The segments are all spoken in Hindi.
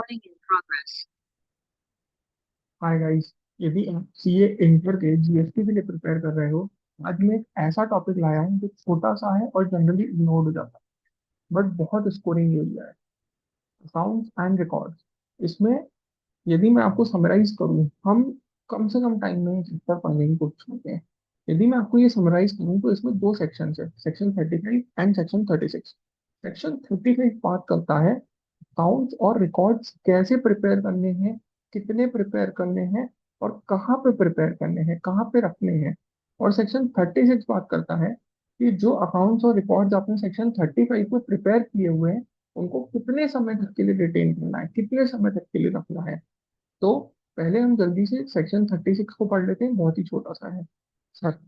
Recording in progress. Hi guys. यदि आप सीए इंटर के जीएसटी के लिए प्रिपेयर कर रहे हो, आज मैं एक ऐसा टॉपिक लाया हूँ जो छोटा सा है और जनरली इग्नोर्ड हो जाता है, बट बहुत स्कोरिंग एरिया है। Accounts and records. इसमें यदि मैं आपको समराइज करूँ, हम कम से कम टाइम में चैप्टर पढ़ने की कोशिश करते हैं। यदि मैं आपको ये समराइज करूँ तो इसमें दो सेक्शन है, सेक्शन 35 एंड सेक्शन 36। सेक्शन 35 बात करता है अकाउंट्स और रिकॉर्ड्स कैसे प्रिपेयर करने हैं, कितने प्रिपेयर करने हैं और कहाँ पे प्रिपेयर करने हैं, कहाँ पे रखने हैं। और सेक्शन 36 बात करता है कि जो अकाउंट्स और रिकॉर्ड्स आपने सेक्शन 35 में प्रिपेयर किए हुए हैं, उनको कितने समय तक के लिए रिटेन करना है, कितने समय तक के लिए रखना है। तो पहले हम जल्दी से सेक्शन 36 को पढ़ लेते हैं, बहुत ही छोटा सा है। सर,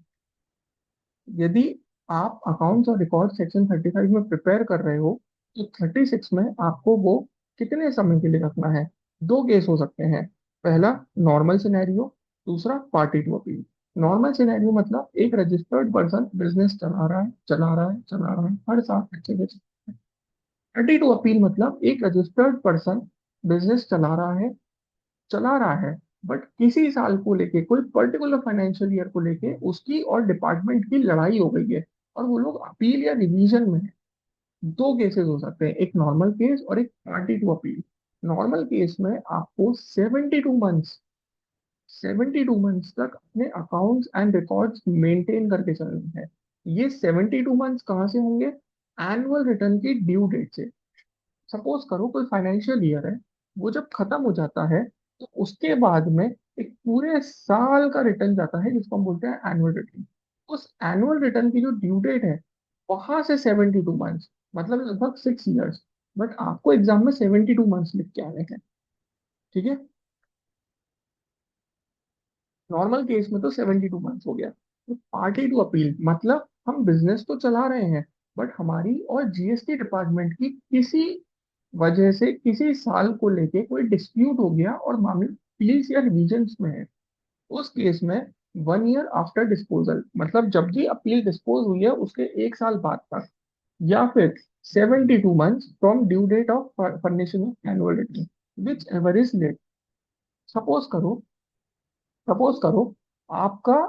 यदि आप अकाउंट्स और रिकॉर्ड सेक्शन 35 में प्रिपेयर कर रहे हो, तो 36 में आपको वो कितने समय के लिए रखना है। दो केस हो सकते हैं। पहला, नॉर्मल सिनेरियो। दूसरा, party to appeal. Normal scenario मतलब एक रजिस्टर्ड पर्सन बिजनेस चला रहा है, चला रहा है, चला रहा है, हर साल अच्छे से। पार्टी टू अपील मतलब एक रजिस्टर्ड पर्सन बिजनेस चला रहा है, बट किसी साल को लेके, कोई पर्टिकुलर फाइनेंशियल ईयर को लेके उसकी और डिपार्टमेंट की लड़ाई हो गई है और वो लोग अपील या रिवीजन में है। दो केसेस हो सकते हैं, एक नॉर्मल केस और एक party to appeal. Normal case में आपको 72 मंथ्स तक अपने अकाउंट्स एंड रिकॉर्ड्स मेंटेन करके चलना है। ये 72 मंथ्स कहाँ से होंगे? एनुअल रिटर्न की ड्यू डेट से। सपोज करो कोई फाइनेंशियल ईयर है, वो जब खत्म हो जाता है तो उसके बाद में एक पूरे साल का रिटर्न जाता है जिसको हम बोलते हैं एनुअल रिटर्न। उस एनुअल रिटर्न की जो ड्यू डेट है, वहां से 72 मंथ्स, मतलब लगभग 6 इयर्स। बट आपको एग्जाम में 72 मंथ्स लिख के आने हैं। ठीक है। नॉर्मल केस में तो 72 मंथ्स हो गया। तो पार्टी टू अपील मतलब हम बिजनेस तो चला रहे हैं, बट हमारी और जीएसटी डिपार्टमेंट की किसी वजह से किसी साल को लेके कोई डिस्प्यूट हो गया और मामला अपील्स या रिविजन्स में है। उस केस में 1 ईयर आफ्टर डिस्पोजल, मतलब जब भी अपील डिस्पोज हुई है उसके एक साल बाद तक, या फिर 72 months from due date of furnishing of annual return, whichever is late. Suppose करो सपोज करो आपका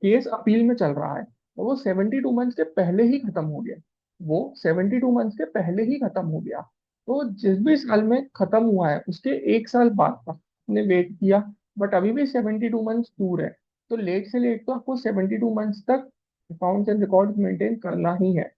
केस अपील में चल रहा है और वो 72 मंथ्स के पहले ही खत्म हो गया। वो 72 मंथ्स के पहले ही खत्म हो गया। तो जिस भी साल में खत्म हुआ है उसके एक साल बाद तक आपने वेट किया, बट अभी भी 72 मंथ्स दूर है। तो लेट से लेट तो आपको 72 मंथ्स तक अकाउंट्स एंड रिकॉर्ड्स मेंटेन करना ही है।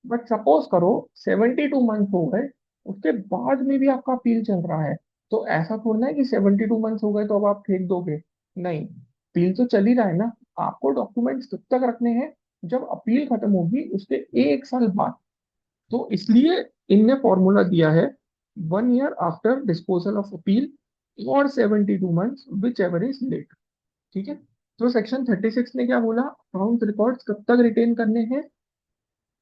बट सपोज करो 72 मंथ हो गए, उसके बाद में भी आपका अपील चल रहा है। तो ऐसा थोड़ा है कि 72 मंथ्स हो गए तो अब आप फेंक दोगे। नहीं, अपील तो चल ही रहा है ना। आपको डॉक्यूमेंट्स तब तक रखने हैं जब अपील खत्म होगी उसके एक साल बाद। तो इसलिए इनने फॉर्मूला दिया है 1 year after disposal of appeal और 72 months whichever is late. ठीक है। तो सेक्शन 36 ने क्या बोला? अकाउंट रिकॉर्ड्स कब तक रिटेन करने हैं?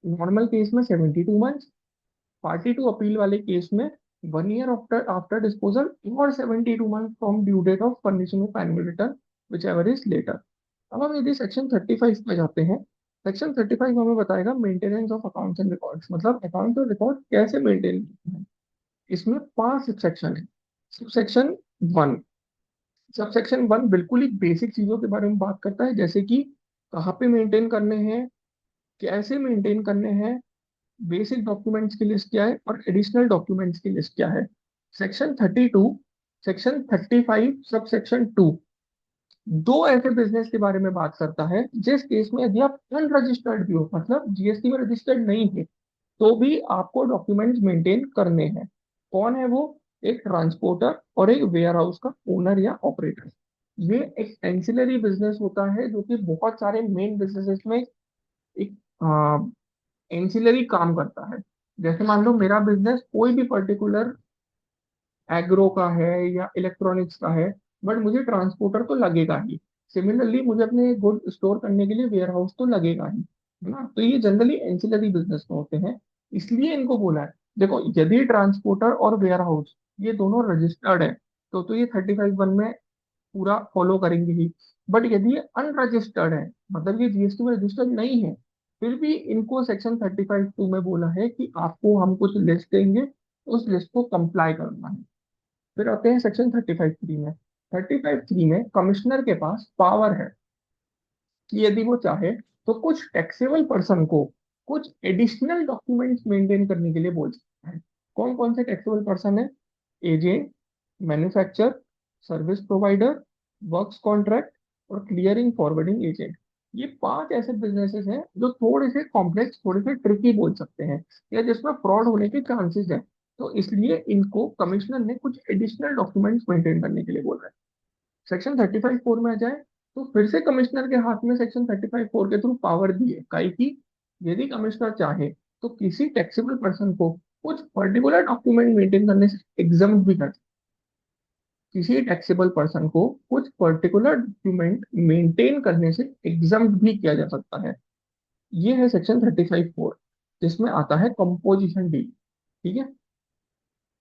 नॉर्मल केस में 72 मंथ्स, पार्टी टू अपील वाले केस में 1 ईयर आफ्टर आफ्टर डिस्पोजल और 72 month from due date of furnishing of annual return whichever is later. अब हम यदि सेक्शन 35 पे जाते हैं, सेक्शन 35 हमें बताएगा maintenance of accounts and records, मतलब अकाउंट और रिकॉर्ड कैसे मेंटेन करते हैं। इसमें 5 सब सेक्शन है। Sub section 1। सब सेक्शन 1 बिल्कुल ही बेसिक चीजों के बारे में बात करता है, जैसे कि कहाँ पे मेंटेन करने हैं, कैसे मेंटेन करने हैं, बेसिक डॉक्यूमेंट्स की लिस्ट क्या है और एडिशनल डॉक्यूमेंट्स की लिस्ट क्या है। सेक्शन 32 सब सेक्शन 2 दो ऐसे बिजनेस के बारे में बात करता है जिस केस में यदि आप अनरजिस्टर्ड भी हो, मतलब जीएसटी में रजिस्टर्ड नहीं है, तो भी आपको डॉक्यूमेंट्स मेंटेन करने हैं। कौन है वो? एक ट्रांसपोर्टर और एक वेयर हाउस का ओनर या ऑपरेटर। ये एक एंसिलरी बिजनेस होता है जो कि बहुत सारे मेन बिजनेसेस में एक एंसिलरी काम करता है। जैसे मान लो मेरा बिजनेस कोई भी पर्टिकुलर एग्रो का है या इलेक्ट्रॉनिक्स का है, बट मुझे ट्रांसपोर्टर तो लगेगा ही। सिमिलरली मुझे अपने गुड स्टोर करने के लिए वेयर हाउस तो लगेगा ही, है ना। तो ये जनरली एंसिलरी बिजनेस में होते हैं, इसलिए इनको बोला है। देखो, यदि ट्रांसपोर्टर और वेयर हाउस ये दोनों रजिस्टर्ड है तो ये 35 वन में पूरा फॉलो करेंगे ही। बट यदि ये अनरजिस्टर्ड है, मतलब ये जीएसटी में रजिस्टर्ड नहीं है, फिर भी इनको सेक्शन 35 टू में बोला है कि आपको हम कुछ लिस्ट देंगे, उस लिस्ट को कंप्लाई करना है। फिर आते हैं सेक्शन 35(3) में। 35(3) में कमिश्नर के पास पावर है कि यदि वो चाहे तो कुछ टैक्सेबल पर्सन को कुछ एडिशनल डॉक्यूमेंट्स मेंटेन करने के लिए बोल सकता है। कौन कौन से टैक्सेबल पर्सन है? Agent, manufacturer, service provider, works contract और क्लियरिंग फॉरवर्डिंग एजेंट। ये 5 ऐसे बिजनेसेस हैं जो थोड़े से कॉम्प्लेक्स, थोड़े से ट्रिकी बोल सकते हैं, या जिसमें फ्रॉड होने के चांसेस है। तो इसलिए इनको कमिश्नर ने कुछ एडिशनल डॉक्यूमेंट्स मेंटेन करने के लिए बोल रहा है। सेक्शन 35(4) में आ जाए तो फिर से कमिश्नर के हाथ में सेक्शन 35(4) के थ्रू पावर दी है, काई की यदि कमिश्नर चाहे तो किसी टैक्सेबल पर्सन को कुछ पर्टिकुलर डॉक्यूमेंट मेंटेन करने से एग्जाम भी कर, किसी टैक्सेबल पर्सन को कुछ पर्टिकुलर डॉक्यूमेंट मेंटेन करने से एग्जाम भी किया जा सकता है। ये है सेक्शन 35(4), जिसमें आता है कंपोजिशन डी। ठीक है,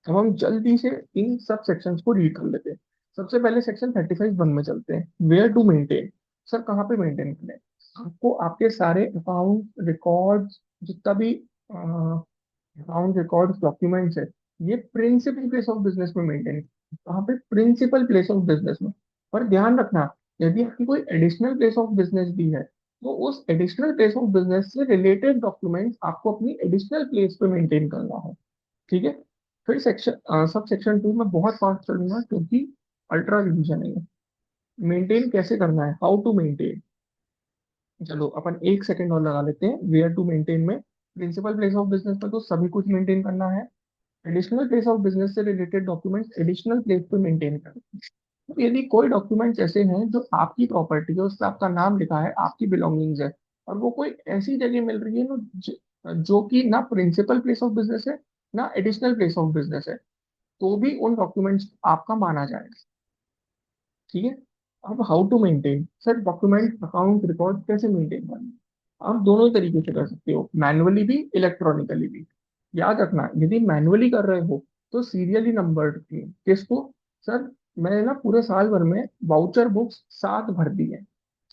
अब हम जल्दी से इन सब सेक्शंस को रीड कर लेते हैं। सबसे पहले सेक्शन 35(1) में चलते हैं। Where to maintain. सर कहाँ पे मेंटेन करें? आपको आपके सारे अकाउंट रिकॉर्ड्स, जितना भी अकाउंट रिकॉर्ड्स डॉक्यूमेंट्स है, ये प्रिंसिपल प्लेस ऑफ बिजनेस में मेंटेन। कहाँ पे? प्रिंसिपल प्लेस ऑफ बिजनेस में। पर ध्यान रखना, यदि आपकी कोई एडिशनल प्लेस ऑफ बिजनेस भी है तो उस एडिशनल प्लेस ऑफ बिजनेस से रिलेटेड डॉक्यूमेंट्स आपको अपनी एडिशनल प्लेस पे मेंटेन करना है। ठीक है। फिर सेक्शन सब सेक्शन 2 में बहुत फास्ट चलूंगा क्योंकि अल्ट्रा रिवीजन है। मेंटेन कैसे करना है, हाउ टू मेंटेन। चलो अपन 1 सेकंड और लगा लेते हैं। वेयर टू मेंटेन में प्रिंसिपल प्लेस ऑफ बिजनेस में तो सभी कुछ मेंटेन करना है। एडिशनल प्लेस ऑफ बिजनेस से रिलेटेड डॉक्यूमेंट्स एडिशनल प्लेस पे मेंटेन करना है। तो यदि कोई डॉक्यूमेंट्स ऐसे हैं जो आपकी प्रॉपर्टी है, उस पर आपका नाम लिखा है, आपकी बिलोंगिंग्स है, और वो कोई ऐसी जगह मिल रही है ना जो कि ना प्रिंसिपल प्लेस ऑफ बिजनेस है ना एडिशनल प्लेस ऑफ बिजनेस है, तो भी उन डॉक्यूमेंट्स आपका माना जाएगा। ठीक है। अब how to maintain. Sir document, account, record कैसे मेंटेन करना? आप दोनों तरीके से कर सकते हो, मैनुअली भी, इलेक्ट्रॉनिकली भी। याद रखना, यदि मैनुअली कर रहे हो तो सीरियली नंबर्ड किसको? सर मैंने ना पूरे साल भर में वाउचर बुक्स 7 भर दी है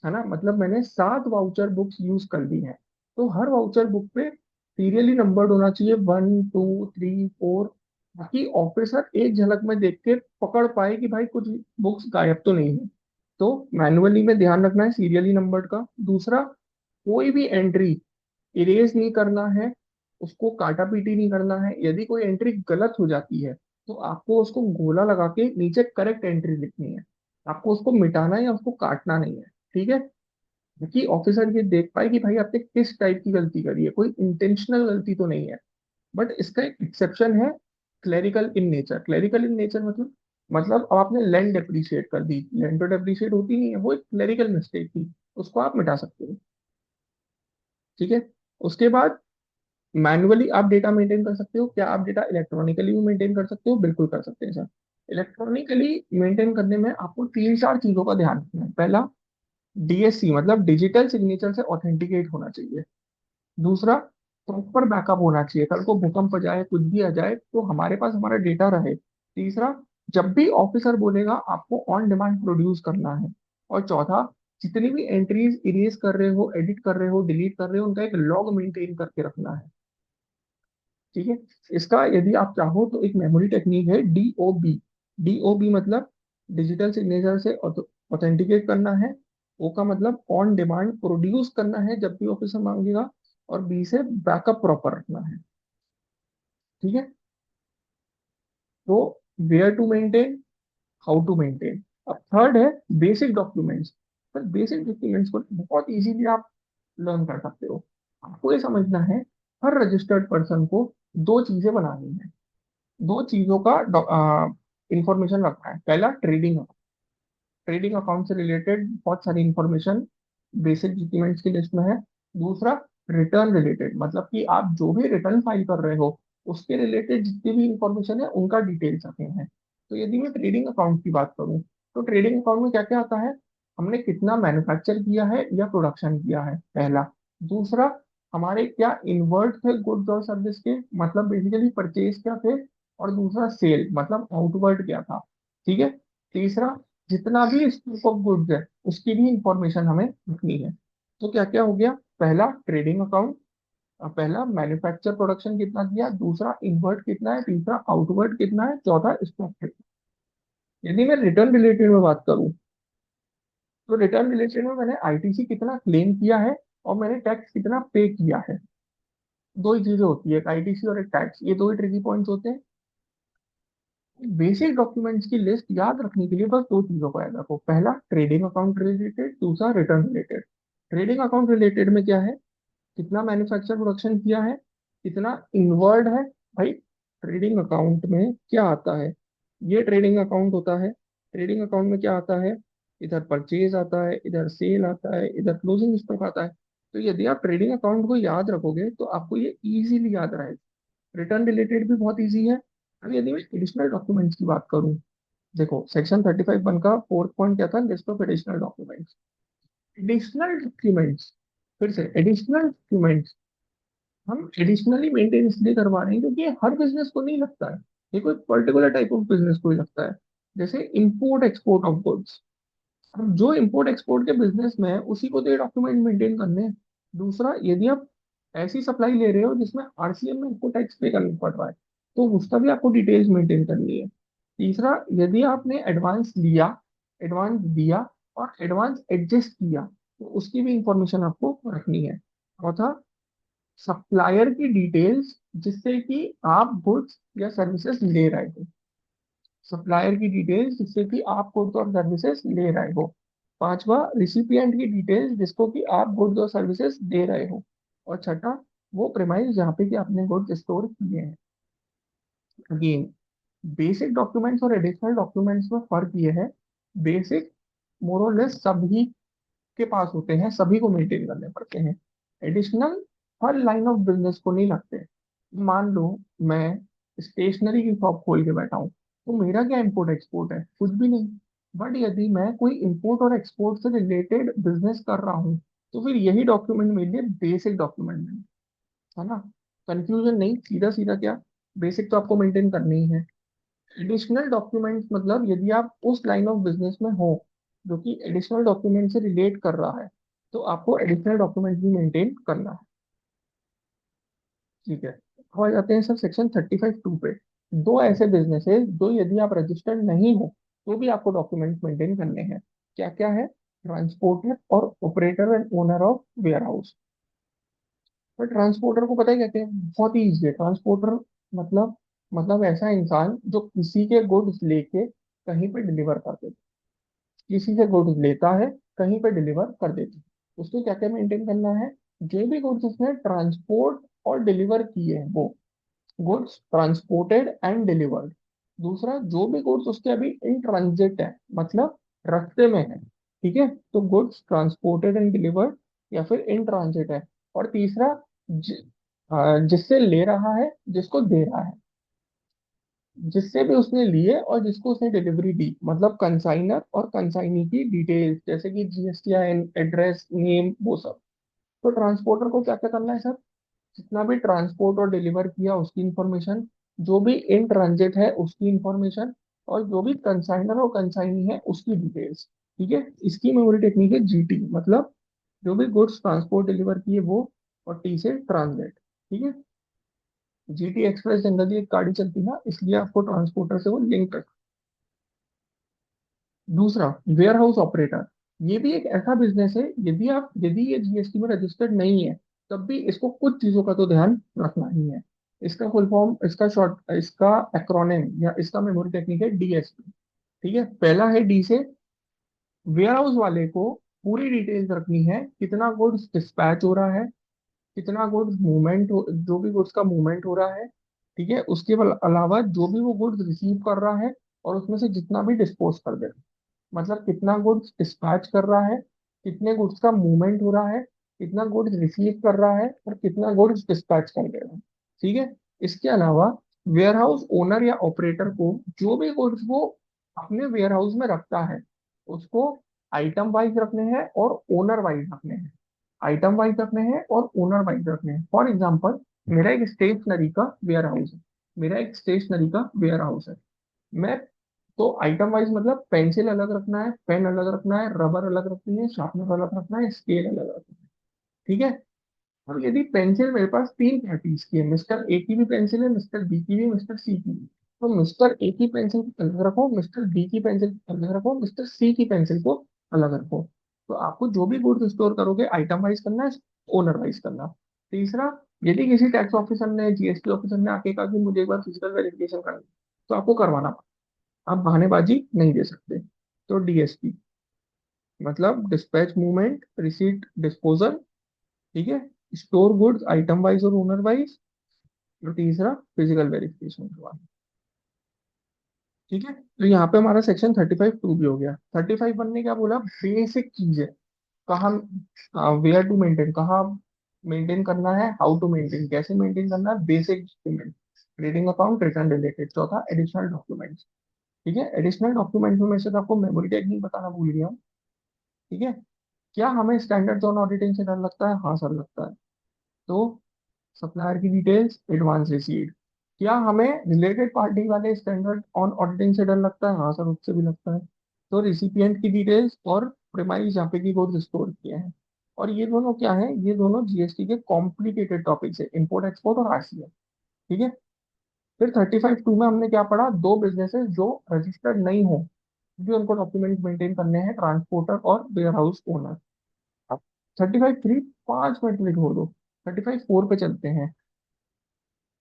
ना, मतलब मैंने 7 वाउचर बुक्स यूज कर दी हैं। तो हर वाउचर बुक पे सीरियली नंबर्ड होना चाहिए, 1 2 3 4, ताकि ऑफिसर एक झलक में देख के पकड़ पाए कि भाई कुछ बुक्स गायब तो नहीं है। तो मैनुअली में ध्यान रखना है सीरियली नंबर्ड का। दूसरा, कोई भी एंट्री इरेज नहीं करना है, उसको काटा पीटी नहीं करना है। यदि कोई एंट्री गलत हो जाती है तो आपको उसको गोला लगा के नीचे करेक्ट एंट्री लिखनी है। आपको उसको मिटाना है या उसको काटना नहीं है। ठीक है, ताकि ऑफिसर ये देख पाए कि भाई आपने किस टाइप की गलती करी है, कोई इंटेंशनल गलती तो नहीं है। बट इसका एक एक्सेप्शन है, clerical in nature. Clerical in nature मतलब अब आपने लैंड डेप्रिशिएट कर दी, लैंड तो डेप्रिशिएट होती नहीं है, वो एक क्लेरिकल मिस्टेक थी, उसको आप मिटा सकते हो। ठीक है। उसके बाद मैनुअली आप डेटा मेंटेन कर सकते हो। क्या आप डेटा इलेक्ट्रॉनिकली भी मेंटेन कर सकते हो? बिल्कुल कर सकते हैं सर। इलेक्ट्रॉनिकली मेंटेन करने में आपको 3 4 चीजों का ध्यान रखना है। पहला, डीएससी मतलब डिजिटल सिग्नेचर से ऑथेंटिकेट होना चाहिए। दूसरा, प्रॉपर बैकअप होना चाहिए, कल को भूकंप आ जाए, कुछ भी आ जाए तो हमारे पास हमारा डेटा रहे। तीसरा, जब भी ऑफिसर बोलेगा आपको ऑन डिमांड प्रोड्यूस करना है। और चौथा, जितनी भी एंट्रीज इरेज कर रहे हो, एडिट कर रहे हो, डिलीट कर रहे हो, उनका एक लॉग मेंटेन करके रखना है। ठीक है। इसका यदि आप चाहो तो एक मेमोरी टेक्निक है, डीओबी। डीओबी मतलब डिजिटल सिग्नेचर से ऑथेंटिकेट करना है। ओ का मतलब ऑन डिमांड प्रोड्यूस करना है जब भी ऑफिसर मांगेगा। और बी से बैकअप प्रॉपर रखना है। ठीक है। तो where to maintain, how to maintain. अब थर्ड है बेसिक डॉक्यूमेंट्स। पर बेसिक डॉक्यूमेंट्स को बहुत इजीली आप लर्न कर सकते हो। आपको ये समझना है, हर रजिस्टर्ड पर्सन को 2 चीजें बनानी है, 2 चीजों का इंफॉर्मेशन रखना है। पहला, ट्रेडिंग। ट्रेडिंग अकाउंट से रिलेटेड बहुत सारी इंफॉर्मेशन बेसिक डॉक्यूमेंट्स की लिस्ट में है। दूसरा, रिटर्न रिलेटेड, मतलब कि आप जो भी रिटर्न फाइल कर रहे हो उसके रिलेटेड जितनी भी इंफॉर्मेशन है उनका डिटेल्स रखे हैं। तो यदि मैं ट्रेडिंग अकाउंट की बात करूं तो ट्रेडिंग अकाउंट में क्या क्या आता है? हमने कितना मैन्युफैक्चर किया है या प्रोडक्शन किया है, पहला। दूसरा, हमारे क्या इनवर्ड थे गुड्स और सर्विस के, मतलब बेसिकली परचेज क्या थे। और दूसरा, सेल मतलब आउटवर्ड क्या था। ठीक है। तीसरा, जितना भी स्टॉक ऑफ गुड्स है उसकी भी इंफॉर्मेशन हमें रखनी है। तो क्या क्या हो गया? पहला, ट्रेडिंग अकाउंट। अब पहला मैन्युफैक्चर प्रोडक्शन कितना किया, दूसरा इनवर्ट कितना है, तीसरा आउटवर्ट कितना है, चौथा स्टॉक कितना है। यदि मैं रिटर्न रिलेटेड में बात करूं, तो रिटर्न रिलेटेड में मैंने आईटीसी कितना क्लेम किया है और मैंने टैक्स कितना पे किया है। दो ही चीजें होती है, एक आईटीसी और एक टैक्स, ये दो ही ट्रिकी पॉइंट्स होते हैं। बेसिक डॉक्यूमेंट्स की लिस्ट याद रखने के लिए बस दो चीजों को याद रखो, पहला ट्रेडिंग अकाउंट रिलेटेड, दूसरा return related. Trading account related में क्या है, कितना मैन्युफैक्चर प्रोडक्शन किया है, कितना इनवर्ड है। भाई ट्रेडिंग अकाउंट में क्या आता है, ये ट्रेडिंग अकाउंट होता है। ट्रेडिंग अकाउंट में क्या आता है, इधर परचेज आता है, इधर सेल आता है, इधर क्लोजिंग स्टॉक आता है। तो यदि आप ट्रेडिंग अकाउंट को याद रखोगे तो आपको ये इजीली याद रहेगा। रिटर्न रिलेटेड भी बहुत इजी है। अब यदि मैं एडिशनल डॉक्यूमेंट्स की बात करूं, देखो सेक्शन 35(1) का फोर्थ पॉइंट क्या था, list of additional documents. Additional documents, फिर से एडिशनल डॉक्यूमेंट्स हम एडिशनली मेंटेन इसलिए करवा रहे हैं क्योंकि ये हर बिजनेस को नहीं लगता है, ये कोई पर्टिकुलर टाइप ऑफ बिजनेस को ही लगता है। जैसे इंपोर्ट एक्सपोर्ट ऑफ गुड्स, अब जो इंपोर्ट एक्सपोर्ट के बिजनेस में है उसी को तो ये डॉक्यूमेंट मेंटेन करने हैं। दूसरा, यदि आप ऐसी सप्लाई ले रहे हो जिसमें आरसीएम में आपको टैक्स पे करना पड़ रहा है, तो उसका भी आपको डिटेल्स मेंटेन करनी है। तीसरा, यदि आपने एडवांस लिया, एडवांस दिया और एडवांस एडजस्ट किया, तो उसकी भी इंफॉर्मेशन आपको रखनी है। चौथा, सप्लायर की डिटेल्स जिससे कि आप गुड्स या सर्विसेज ले रहे हो, सप्लायर की डिटेल्स जिससे कि आप गुड्स और सर्विसेज ले रहे हो। पांचवा, रिसिपिएंट की डिटेल्स जिसको कि आप गुड्स और सर्विसेज दे रहे हो। और छठा, वो प्रेमाइस जहाँ पे कि आपने गुड्स स्टोर किए हैं। अगेन, बेसिक डॉक्यूमेंट्स और एडिशनल डॉक्यूमेंट्स में फर्क ये है, बेसिक मोरलेस सभी के पास होते हैं, सभी को मेंटेन करने पड़ते हैं। Additional her line of business को नहीं लगते। मान लो मैं स्टेशनरी की शॉप खोल के बैठा हूँ, तो मेरा क्या इंपोर्ट एक्सपोर्ट है, कुछ भी नहीं। बट यदि मैं कोई इंपोर्ट और एक्सपोर्ट से रिलेटेड बिजनेस कर रहा हूँ, तो फिर यही डॉक्यूमेंट मेरे लिए बेसिक डॉक्यूमेंट है ना। कंफ्यूजन नहीं, सीधा सीधा क्या, बेसिक तो आपको मेंटेन करनी ही है। एडिशनल डॉक्यूमेंट्स मतलब यदि आप उस लाइन ऑफ बिजनेस में हो जो कि एडिशनल डॉक्यूमेंट से रिलेट कर रहा है, तो आपको एडिशनल डॉक्यूमेंट भी मेंटेन करना है। ठीक है, अब आ जाते हैं सर सेक्शन 35(2) पे। दो ऐसे बिजनेसेस जो यदि आप रजिस्टर्ड नहीं हो तो भी आपको डॉक्यूमेंट मेंटेन करने हैं। क्या क्या है, ट्रांसपोर्टर और operator and owner of warehouse. पर ट्रांसपोर्टर को पता है क्या क्या है? बहुत ही ईजी है ट्रांसपोर्टर। मतलब ऐसा इंसान जो किसी के गुड्स लेके कहीं पे डिलीवर कर देता, किसी से गुड्स लेता है, कहीं पे डिलीवर कर देता है। उसको क्या क्या मेंटेन करना है, जो भी गुड्स उसने ट्रांसपोर्ट और डिलीवर किए हैं वो गुड्स ट्रांसपोर्टेड एंड डिलीवर्ड। दूसरा, जो भी गुड्स उसके अभी इन ट्रांजिट है, मतलब रास्ते में है, ठीक है, तो गुड्स ट्रांसपोर्टेड एंड डिलीवर्ड या फिर इन ट्रांजिट है। और तीसरा, जिससे ले रहा है, जिसको दे रहा है, जिससे भी उसने लिए और जिसको उसने डिलीवरी दी, मतलब कंसाइनर और कंसाइनी की डिटेल्स जैसे कि जीएसटीआईएन, एड्रेस, नेम, वो सब। तो ट्रांसपोर्टर को क्या क्या करना है सर, जितना भी ट्रांसपोर्ट और डिलीवर किया उसकी इंफॉर्मेशन, जो भी इन ट्रांजिट है उसकी इंफॉर्मेशन, और जो भी कंसाइनर और कंसाइनी है उसकी डिटेल्स। ठीक है, इसकी मेमोरी टेक्निक है जीटी, मतलब जो भी गुड्स ट्रांसपोर्ट डिलीवर किए वो, और टी से ट्रांजिट। ठीक है, जीटी एक्सप्रेस जनरली एक गाड़ी चलती है ना, इसलिए आपको ट्रांसपोर्टर से वो लिंक। दूसरा, वेयर हाउस ऑपरेटर, ये भी एक ऐसा बिजनेस है, यदि ये जीएसटी में रजिस्टर्ड नहीं है, तब भी इसको कुछ चीजों का तो ध्यान रखना ही है। इसका फुल फॉर्म, इसका शॉर्ट, इसका एक्रोनिम या इसका मेमोरी टेक्निक है डीएसपी। ठीक है, पहला है डी से, वेयर हाउस वाले को पूरी डिटेल्स रखनी है, कितना गुड्स डिस्पैच हो रहा है, कितना गुड्स मूवमेंट हो, जो भी गुड्स का मूवमेंट हो रहा है। ठीक है, उसके अलावा जो भी वो गुड्स रिसीव कर रहा है और उसमें से जितना भी डिस्पोज कर दे, मतलब कितना गुड्स डिस्पैच कर रहा है, कितने गुड्स का मूवमेंट हो रहा है, कितना गुड्स रिसीव कर रहा है और कितना गुड्स डिस्पैच कर दे रहा है। ठीक है, इसके अलावा वेयर हाउस ओनर या ऑपरेटर को जो भी गुड्स वो अपने वेयर हाउस में रखता है उसको आइटम वाइज रखने हैं और ओनर वाइज रखने हैं। आइटम वाइज रखने हैं और ओनर वाइज रखने हैं। फॉर एग्जाम्पल, मेरा एक स्टेशनरी का वेयर हाउस है, मेरा एक स्टेशनरी का वेयर हाउस है। मैं, तो आइटम वाइज मतलब पेंसिल अलग रखना है, पेन अलग रखना है, रबर अलग रखनी है, शार्पनर अलग रखना है, स्केल अलग रखना है। ठीक है, अब यदि पेंसिल मेरे पास तीन पार्टीज की है, मिस्टर ए की भी पेंसिल है, मिस्टर बी की भी, मिस्टर सी की भी, तो मिस्टर ए की पेंसिल को अलग रखो, मिस्टर बी की पेंसिल को अलग रखो, मिस्टर सी की पेंसिल को अलग रखो। तो आपको जो भी गुड्स स्टोर करोगे आइटम वाइज करना है, ओनर वाइज करना। तीसरा, यदि किसी टैक्स ऑफिसर ने, जीएसटी ऑफिसर ने आके कहा कि मुझे एक बार फिजिकल वेरिफिकेशन करना है, तो आपको करवाना पड़ेगा। आप बहानेबाजी नहीं दे सकते। तो डीएसपी मतलब डिस्पैच मूवमेंट रिसीट डिस्पोजल, ठीक है। स्टोर गुड्स आइटम वाइज और ओनर वाइज। और तीसरा फिजिकल वेरिफिकेशन करवाना। ठीक है, तो यहाँ पे हमारा सेक्शन 35(2) भी हो गया। 35(1) ने क्या बोला, बेसिक चीज है। कहाँ, वेयर टू मेंटेन, कहाँ मेंटेन करना है, हाउ टू मेंटेन, कैसे मेंटेन करना है, basic document, trading account, return related. चौथा, एडिशनल डॉक्यूमेंट्स। ठीक है, एडिशनल डॉक्यूमेंट में से तो आपको मेमोरी टेक्निक बताना भूल गया हूँ। ठीक है, क्या हमें स्टैंडर्ड ऑन ऑडिटिंग से डर लगता है? हाँ सर, लगता है। तो सप्लायर की डिटेल्स, एडवांस रिसीट। क्या हमें रिलेटेड पार्टी वाले स्टैंडर्ड ऑन ऑडिटिंग से डर लगता है? हाँ सर, उससे भी लगता है। तो रिसिपिएंट की डिटेल्स और प्रेमाइस जहाँ पे की गुड्स स्टोर किए हैं। और ये दोनों क्या है, ये दोनों जीएसटी के कॉम्प्लिकेटेड टॉपिक्स है, इंपोर्ट एक्सपोर्ट और आरसीएस। ठीक है, फिर 35(2) में हमने क्या पढ़ा, दो बिजनेसेस जो रजिस्टर्ड नहीं हो, भी उनको डॉक्यूमेंट मेंटेन करने हैं, ट्रांसपोर्टर और वेयर हाउस ओनर। अब 35(3), 5 मिनट वेट हो दो, 35(4) पे चलते हैं।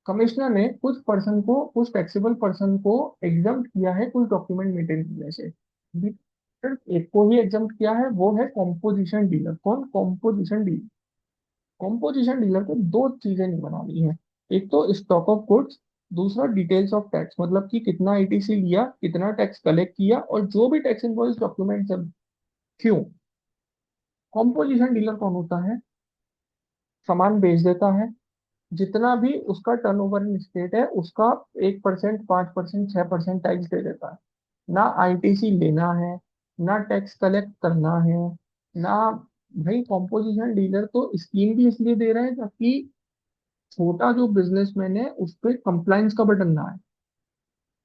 कमिश्नर ने कुछ पर्सन को, कुछ टैक्सेबल पर्सन को एग्जम्प्ट किया है कुछ डॉक्यूमेंट मेंटेन करने से। भी- सिर्फ एक को ही एग्जम्प्ट किया है, वो है कॉम्पोजिशन डीलर। कौन? Composition dealer. कॉम्पोजिशन डीलर को दो चीजें नहीं बनानी है, एक तो स्टॉक ऑफ गुड्स, दूसरा डिटेल्स ऑफ टैक्स, मतलब कि कितना आईटीसी लिया, कितना टैक्स कलेक्ट किया, और जो भी टैक्स इनवॉइस डॉक्यूमेंट सब। क्यों? कॉम्पोजिशन डीलर कौन होता है? सामान बेच देता है, जितना भी उसका टर्नओवर इन स्टेट है उसका 1%, 5%, 6% टैक्स दे देता है। ना आईटीसी लेना है, ना टैक्स कलेक्ट करना है, ना। भाई कॉम्पोजिशन डीलर तो स्कीम भी इसलिए दे रहे हैं ताकि छोटा जो बिजनेसमैन है उस पर कंप्लाइंस का बटन ना आए।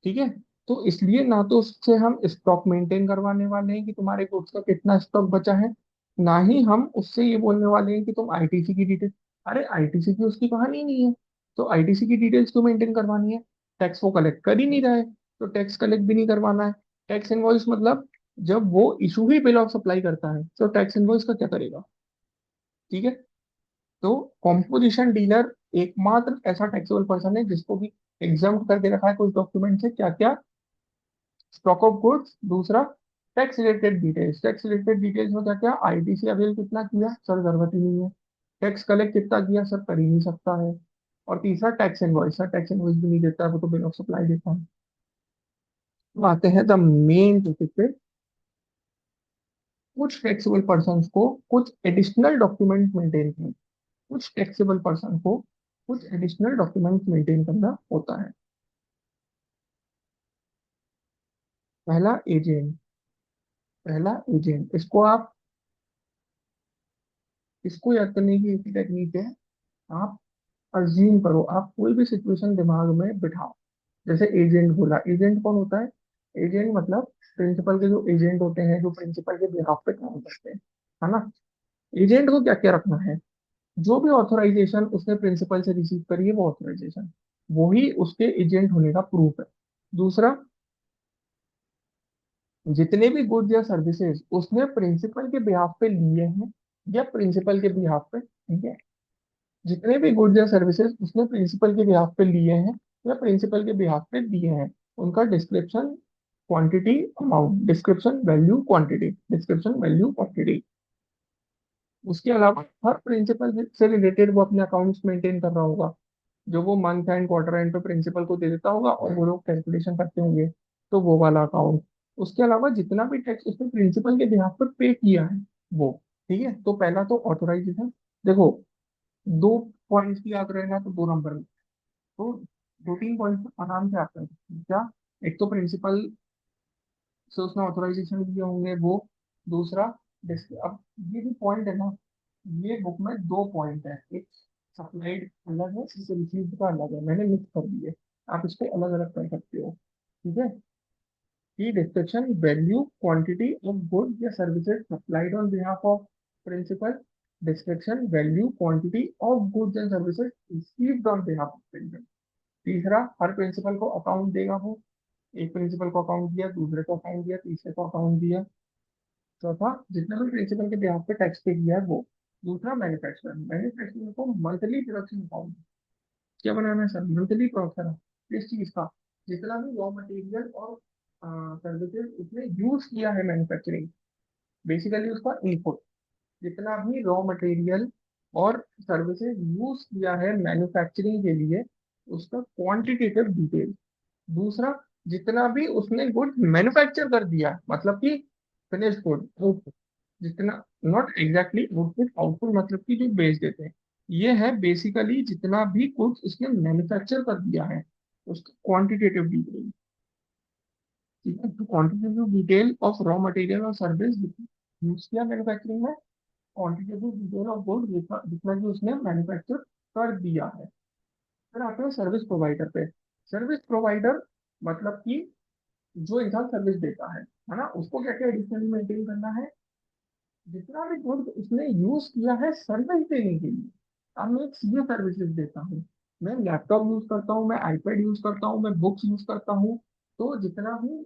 ठीक है, तो इसलिए ना तो उससे हम स्टॉक मेंटेन करवाने वाले हैं कि तुम्हारे गुड्स का कितना स्टॉक बचा है, ना ही हम उससे ये बोलने वाले हैं कि तुम आईटीसी की डिटेल। अरे आईटीसी की उसकी कहानी नहीं है, तो आईटीसी की डिटेल्स क्यों मेंटेन करवानी है? टैक्स वो कलेक्ट कर ही नहीं रहा है, तो टैक्स कलेक्ट भी नहीं करवाना है। टैक्स इनवॉइस मतलब जब वो issue he bill of supply करता है तो टैक्स इनवॉइस का क्या करेगा? ठीक है, तो कॉम्पोजिशन डीलर एकमात्र ऐसा टैक्सेबल पर्सन है जिसको भी एग्जाम करके रखा है कुछ डॉक्यूमेंट से। क्या क्या? स्टॉक ऑफ गुड्स, दूसरा tax related details. Tax related details में क्या क्या? आईटीसी अवेल कितना किया सर, जरूरत ही नहीं है। टैक्स कलेक्ट कितना किया सर, कर ही नहीं सकता है। और तीसरा tax invoice, sir tax invoice भी नहीं देता है, वो तो बिल ऑफ सप्लाई देता है। तो आते हैं द मेन टॉपिक पे। कुछ टैक्सेबल पर्सन को कुछ एडिशनल डॉक्यूमेंट मेंटेन करना, कुछ टैक्सेबल पर्सन को कुछ एडिशनल डॉक्यूमेंट मेंटेन करना होता है। पहला एजेंट, पहला एजेंट, इसको याद करने की एक टेक्निक है। आप अज्यूम करो, आप कोई भी सिचुएशन दिमाग में बिठाओ। जैसे एजेंट बोला, एजेंट कौन होता है? एजेंट मतलब प्रिंसिपल के जो एजेंट होते हैं, जो प्रिंसिपल के बिहाफ पे काम करते हैं, है ना। एजेंट को क्या क्या रखना है? जो भी ऑथराइजेशन उसने प्रिंसिपल से रिसीव करी है, वो ऑथराइजेशन वही उसके एजेंट होने का प्रूफ है। दूसरा, जितने भी गुड्स या सर्विसेज उसने प्रिंसिपल के बिहाफ पे लिए हैं या प्रिंसिपल के बिहाफ पे, ठीक है, जितने भी गुड्स या सर्विसेज उसने प्रिंसिपल के बिहाफ पे लिए हैं या प्रिंसिपल के बिहाफ पे दिए हैं, उनका description, quantity, amount, description, value, quantity, description, value, quantity. उसके अलावा हर प्रिंसिपल से रिलेटेड वो अपने अकाउंट्स मेंटेन कर रहा होगा, जो वो मंथ एंड क्वार्टर एंड पे प्रिंसिपल को दे देता होगा और वो लोग कैलकुलेशन करते होंगे, तो वो वाला अकाउंट। उसके अलावा जितना भी टैक्स उसने प्रिंसिपल के बिहाफ पर पे किया है, वो। ठीक है, तो पहला तो ऑथोराइजेशन। देखो, दो पॉइंट्स की याद रहेगा तो 2 नंबर में, तो 2-3 पॉइंट्स आराम से आते हैं क्या? एक तो प्रिंसिपल से उसने ऑथोराइजेशन दिए होंगे वो। दूसरा, अब ये जो पॉइंट है ना, ये बुक में 2 पॉइंट है, एक सप्लाइड अलग है, एक रिसीव्ड का अलग है, मैंने मिक्स कर दिए। आप इसको अलग अलग कर सकते हो। ठीक है, की description, value, quantity of good या services supplied on behalf of principal, description, value, quantity of goods and services received on behalf of principal. तीसरा, हर प्रिंसिपल को अकाउंट देगा वो। एक प्रिंसिपल को अकाउंट दिया, दूसरे को अकाउंट दिया, तीसरे को अकाउंट दिया। चौथा, जितना भी प्रिंसिपल के बिहाफ पे टैक्स पे किया है वो। दूसरा, मैन्युफैक्चरर, मैन्युफैक्चरर को मंथली प्रोडक्शन अकाउंट क्या बनाना है सर? मंथली प्रोडक्शन किस चीज का? जितना भी रॉ मटेरियल और सर्विसेज उसने यूज किया है मैन्युफैक्चरिंग, बेसिकली उसका इनपुट, जितना भी रॉ मटेरियल और सर्विसेज यूज किया है मैन्युफैक्चरिंग के लिए, उसका क्वांटिटेटिव डिटेल। दूसरा, जितना भी उसने गुड मैन्युफैक्चर कर दिया, मतलब कि फिनिश्ड गुड आउटपुट, जितना, नॉट एग्जैक्टली आउटपुट, आउटपुट मतलब कि जो बेच देते हैं, ये है बेसिकली जितना भी गुड्स उसने मैन्युफैक्चर कर दिया है उसका क्वांटिटेटिव डिटेल। ठीक है, तो quantitative detail of raw material और सर्विस यूज किया मैन्युफैक्चरिंग में, क्वांटिटेटिव डिटेल ऑफ गुड जितना कि उसने मैन्युफैक्चर कर दिया है। फिर आते हैं सर्विस प्रोवाइडर पे। सर्विस प्रोवाइडर मतलब कि जो इंसान सर्विस देता है ना, उसको क्या क्या एडिशनली मेंटेन करना है? जितना भी गुड उसने यूज किया है सर्विस देने के लिए। अब मैं एक सीधे सर्विसेज देता हूँ, मैं लैपटॉप यूज करता हूँ, मैं आईपैड यूज करता हूँ, मैं बुक्स यूज करता हूँ, तो जितना भी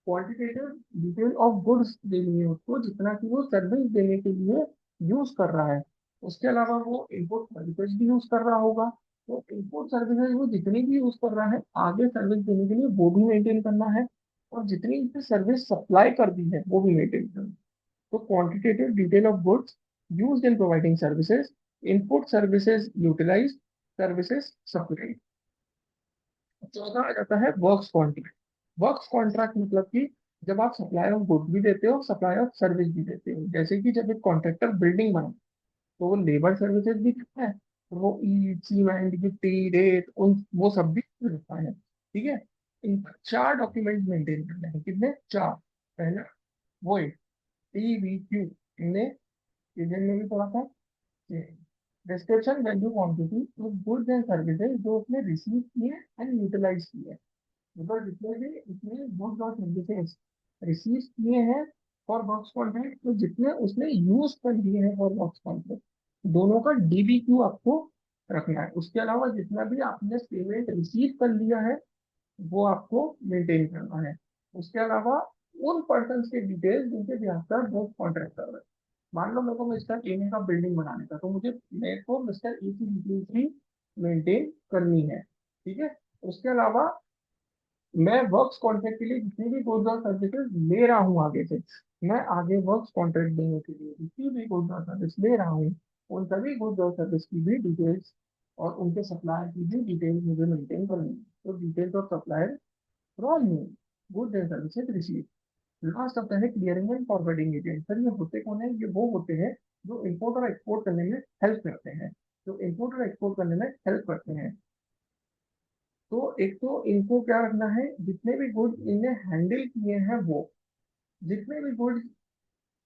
क्वांटिटेटिव डिटेल ऑफ गुड्स देनी है उसको, जितना कि वो सर्विस देने के लिए यूज कर रहा है, उसके अलावा वो इनपुट सर्विसेज भी यूज कर रहा होगा। तो इनपुट सर्विसेज वो जितनी भी यूज कर रहा है आगे सर्विस देने के लिए, वो भी मेंटेन करना है, और जितनी भी सर्विस सप्लाई कर दी है वो भी मेंटेन करना है। तो quantitative detail of goods used in providing services, input services utilized, services supplied। चौथा आ जाता है वर्क्स कॉन्ट्रैक्ट। वर्क्स कॉन्ट्रैक्ट मतलब कि जब आप सप्लाई ऑफ गुड भी देते हो, सप्लाई ऑफ सर्विस भी देते हो। जैसे कि जब एक कॉन्ट्रैक्टर बिल्डिंग बना, तो वो लेबर सर्विसेज भी करता है, वो ईट, सीमेंट, गिट्टी, रेत, उन वो सब भी करता है। ठीक है, इन चार डॉक्यूमेंट मेंटेन करने हैं। कितने? चार। पहला वो TVQ, इनने इंडियन में भी पढ़ा था। Description, value, quantity of goods and services जो उसने रिसीव किए एंड यूटिलाइज किए। मतलब जितने भी उसने गुड्स और सर्विसेज रिसीव किए हैं फॉर वर्क्स कॉन्ट्रैक्ट, तो जितने उसने यूज कर लिए हैं फॉर वर्क्स कॉन्ट्रैक्ट, दोनों का DBQ आपको रखना है। उसके अलावा जितना भी आपने पेमेंट रिसीव कर लिया है वो आपको मेंटेन करना है। उसके अलावा उन पर्सन के डिटेल्स जिनके बिहाफ पर वर्क कॉन्ट्रैक्ट कर रहे हैं। मान लो मेरे को मिस्टर ए ने का बिल्डिंग बनाने का, तो मुझे मेरे को मिस्टर ए की डिटेल्स भी मेंटेन करनी है। ठीक है, उसके अलावा मैं वर्क्स कॉन्ट्रैक्ट के लिए जितनी भी गुड्स और सर्विसेज ले रहा हूँ आगे से, मैं आगे वर्क्स कॉन्ट्रैक्ट देने के लिए जितनी भी गुड्स और सर्विस ले रहा हूँ, उन सभी गुड्स और सर्विस की भी डिटेल्स और उनके सप्लायर की भी डिटेल्स मुझे मेंटेन करनी है। तो details of supplier from me, goods and services receive. Last आता है clearing and forwarding agent. Sir ये होते कौन है? ये वो होते हैं जो इंपोर्ट और एक्सपोर्ट करने में हेल्प करते हैं, जो इंपोर्ट और एक्सपोर्ट करने में हेल्प करते हैं। तो एक तो इनको क्या रखना है, जितने भी गुड्स इन्हें हैंडल किए हैं वो, जितने भी गुड्स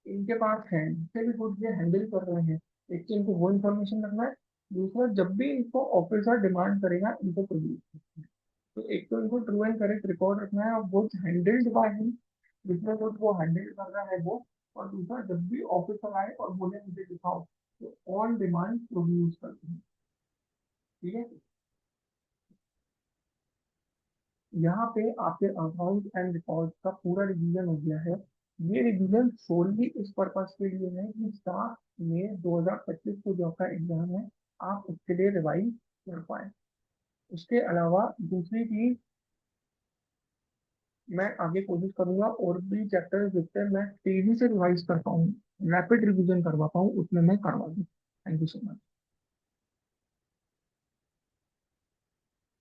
इनके पास हैं, जितने भी गुड्स ये हैंडल कर रहे हैं, एक तो इनको वो इन्फॉर्मेशन रखना है। दूसरा, जब भी इनको ऑफिसर डिमांड करेगा इनको प्रोड्यूस, तो एक तो इनको ट्रू एंड करेक्ट रिकॉर्ड रखना है of goods handled by him, जितने गुड्स वो हैंडल कर रहा है वो। और दूसरा, जब भी ऑफिसर आए और बोले मुझे दिखाओ, तो ऑन डिमांड प्रोड्यूस करते हैं। ठीक है, यहाँ पे आपके अकाउंट एंड रिकॉर्ड का पूरा रिवीजन हो गया है। ये रिवीजन सोलली इस पर्पज के लिए है कि 7 मई 2025 को जो आपका एग्जाम है, आप उसके लिए रिवाइज कर पाए। उसके अलावा दूसरी चीज, मैं आगे कोशिश करूंगा और भी चैप्टर जितने मैं तेजी से रिवाइज कर पाऊँ, रैपिड रिवीजन करवा पाऊँ, उसमें मैं करवा दूँ। Thank you so much.